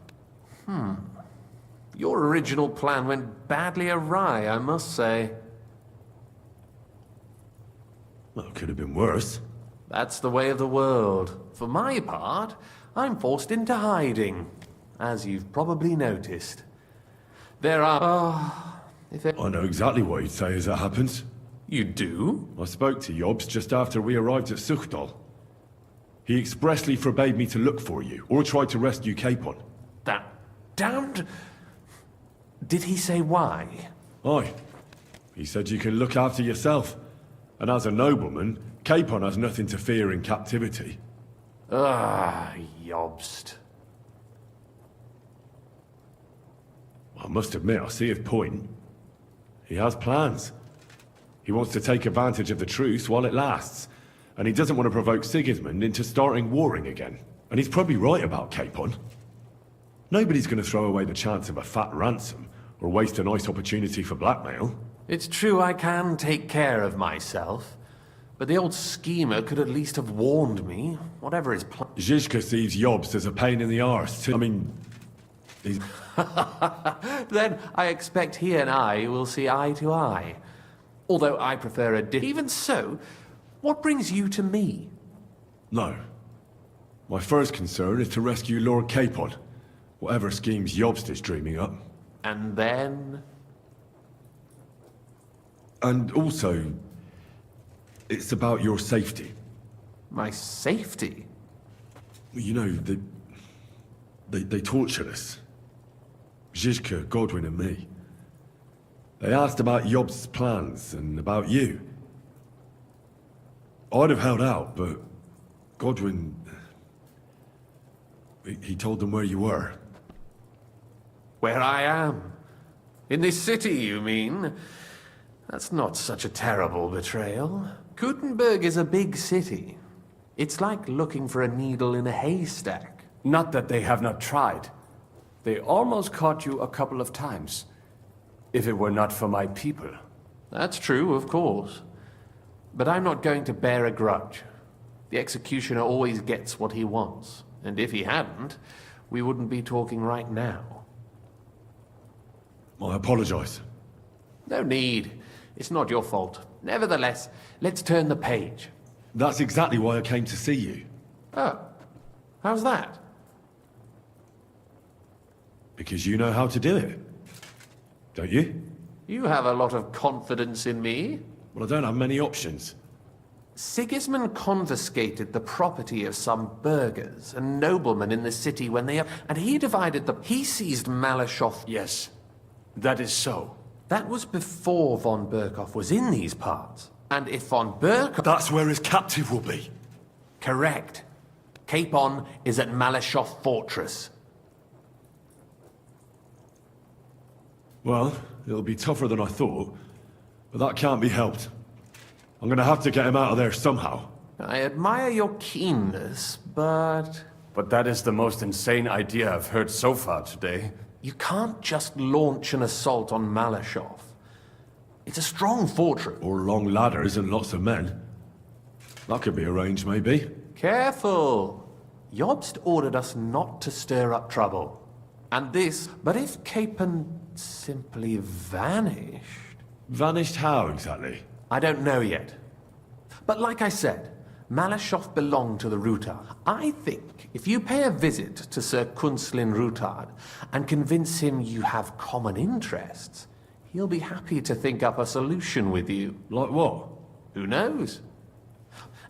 S8: Your original plan went badly awry, I must say.
S3: Well, it could have been worse.
S8: That's the way of the world. For my part, I'm forced into hiding, as you've probably noticed. There are...
S3: I know exactly what you'd say as that happens.
S8: You do?
S3: I spoke to Jobs just after we arrived at Suchdal. He expressly forbade me to look for you, or try to rescue Capon.
S8: That damned... Did he say why?
S3: Aye. He said you can look after yourself. And as a nobleman, Capon has nothing to fear in captivity.
S8: Ah, Jobst.
S3: I must admit, I see his point. He has plans. He wants to take advantage of the truce while it lasts. And he doesn't want to provoke Sigismund into starting warring again. And he's probably right about Capon. Nobody's going to throw away the chance of a fat ransom, or waste a nice opportunity for blackmail.
S8: It's true I can take care of myself, but the old schemer could at least have warned me, whatever his plan.
S3: Zizka sees Yobst as a pain in the arse, too. I mean, he's...
S8: Then I expect he and I will see eye to eye. Although I prefer a Even so, what brings you to me?
S3: No. My first concern is to rescue Lord Capon, whatever schemes Yobst is dreaming up.
S8: And then?
S3: And also, it's about your safety.
S8: My safety?
S3: You know, they tortured us. Zizka, Godwin and me. They asked about Yobst's plans and about you. I'd have held out, but Godwin... He told them where you were.
S8: Where I am? In this city, you mean? That's not such a terrible betrayal. Gutenberg is a big city. It's like looking for a needle in a haystack.
S20: Not that they have not tried. They almost caught you a couple of times. If it were not for my people.
S8: That's true, of course. But I'm not going to bear a grudge. The executioner always gets what he wants. And if he hadn't, we wouldn't be talking right now.
S3: I apologize.
S8: No need. It's not your fault. Nevertheless, let's turn the page.
S3: That's exactly why I came to see you.
S8: Oh. How's that?
S3: Because you know how to do it. Don't you?
S8: You have a lot of confidence in me.
S3: Well, I don't have many options.
S8: Sigismund confiscated the property of some burghers and noblemen in the city when they... And he divided the... He seized Malashov.
S20: Yes, that is so.
S8: That was before von Berkhoff was in these parts. And if von Berkhoff...
S3: That's where his captive will be.
S8: Correct. Capon is at Malashov Fortress.
S3: Well, it'll be tougher than I thought, but that can't be helped. I'm gonna have to get him out of there somehow.
S8: I admire your keenness, but...
S20: But that is the most insane idea I've heard so far today.
S8: You can't just launch an assault on Malashov. It's a strong fortress.
S3: Or long ladders and lots of men. That could be arranged, maybe.
S8: Careful! Yobst ordered us not to stir up trouble. And this... But if Capon simply vanished...
S3: Vanished how, exactly?
S8: I don't know yet. But like I said, Malashov belonged to the Rutard. I think if you pay a visit to Sir Kunslin Rutard and convince him you have common interests, he'll be happy to think up a solution with you.
S3: Like what?
S8: Who knows?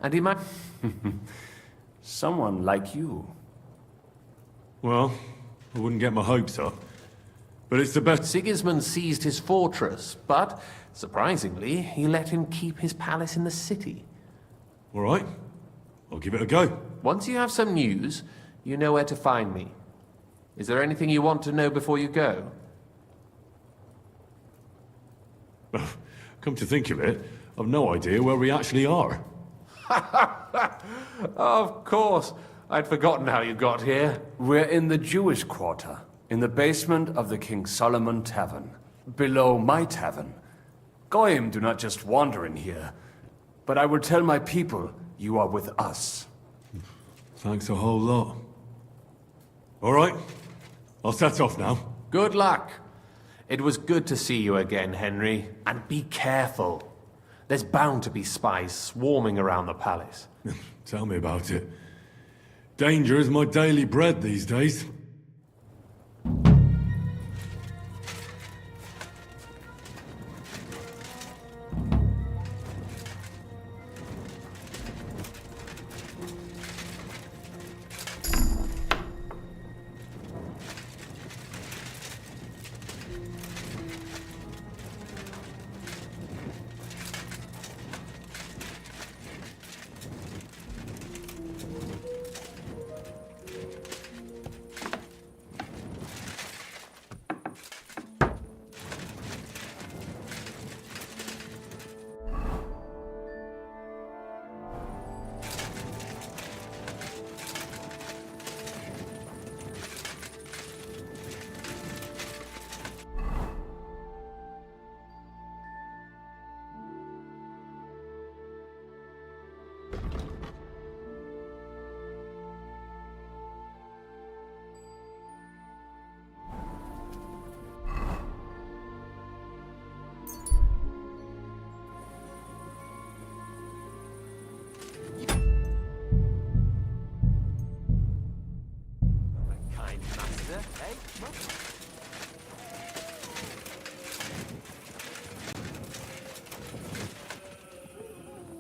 S8: And he might...
S20: Someone like you.
S3: Well, I wouldn't get my hopes up. But it's the best...
S8: Sigismund seized his fortress, but... Surprisingly, he let him keep his palace in the city.
S3: All right. I'll give it a go.
S8: Once you have some news, you know where to find me. Is there anything you want to know before you go?
S3: Come to think of it, I've no idea where we actually are.
S8: Of course. I'd forgotten how you got here.
S20: We're in the Jewish quarter, in the basement of the King Solomon Tavern, below my tavern. Goyim do not just wander in here, but I will tell my people you are with us.
S3: Thanks a whole lot. All right, I'll set off now.
S8: Good luck. It was good to see you again, Henry. And be careful. There's bound to be spies swarming around the palace.
S3: Tell me about it. Danger is my daily bread these days.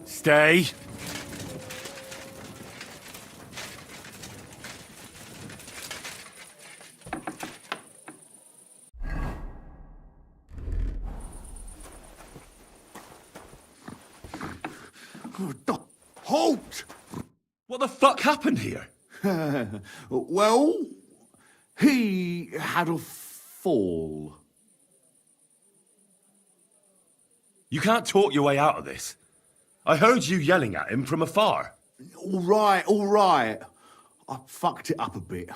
S3: Stay.
S18: Halt!
S3: What the fuck happened here?
S18: Well, he had a fall.
S3: You can't talk your way out of this. I heard you yelling at him from afar.
S18: All right. I fucked it up a bit.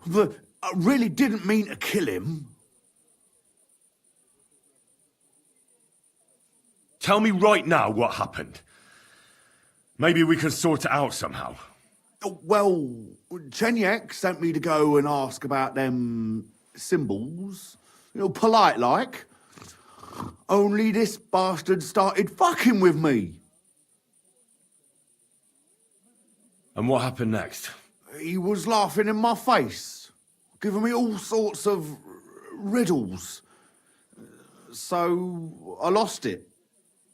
S18: But I really didn't mean to kill him.
S3: Tell me right now what happened. Maybe we can sort it out somehow.
S18: Well, Chenyek sent me to go and ask about them symbols. Polite like. Only this bastard started fucking with me.
S3: And what happened next?
S18: He was laughing in my face, giving me all sorts of riddles. So I lost it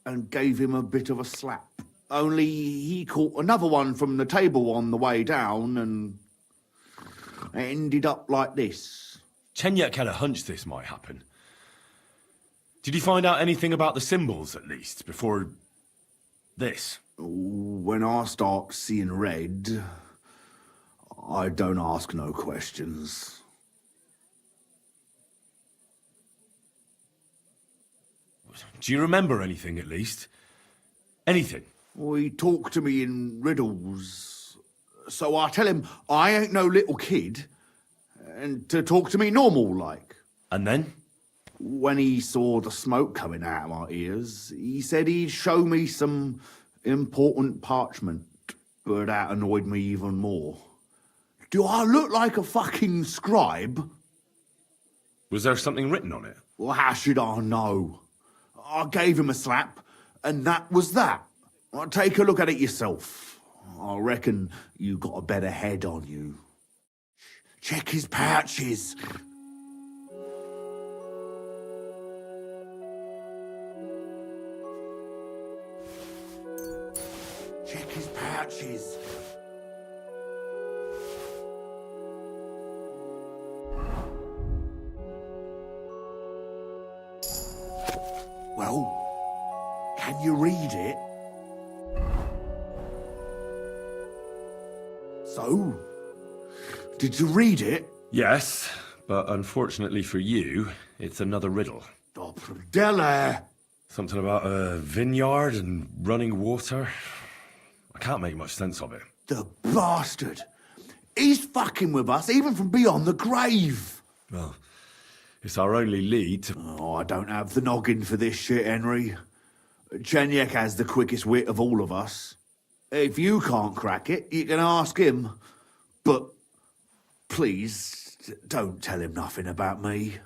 S18: and gave him a bit of a slap. Only he caught another one from the table on the way down, and it ended up like this.
S3: Chenyek had a hunch this might happen. Did you find out anything about the symbols, at least, before this?
S18: When I start seeing red, I don't ask no questions.
S3: Do you remember anything, at least? Anything?
S18: Well, he talked to me in riddles. So I tell him I ain't no little kid, and to talk to me normal like.
S3: And then?
S18: When he saw the smoke coming out of my ears, he said he'd show me some important parchment, but that annoyed me even more. Do I look like a fucking scribe?
S3: Was there something written on it?
S18: Well, how should I know? I gave him a slap, and that was that. Well, take a look at it yourself. I reckon you got a better head on you. Check his pouches. Check his pouches. Well, can you read it? So, did you read it?
S3: Yes, but unfortunately for you, it's another riddle.
S18: Oh, Della!
S3: Something about a vineyard and running water. I can't make much sense of it.
S18: The bastard! He's fucking with us, even from beyond the grave!
S3: Well, it's our only lead to...
S18: Oh, I don't have the noggin for this shit, Henry. Chenyek has the quickest wit of all of us. If you can't crack it, you can ask him. But please, don't tell him nothing about me.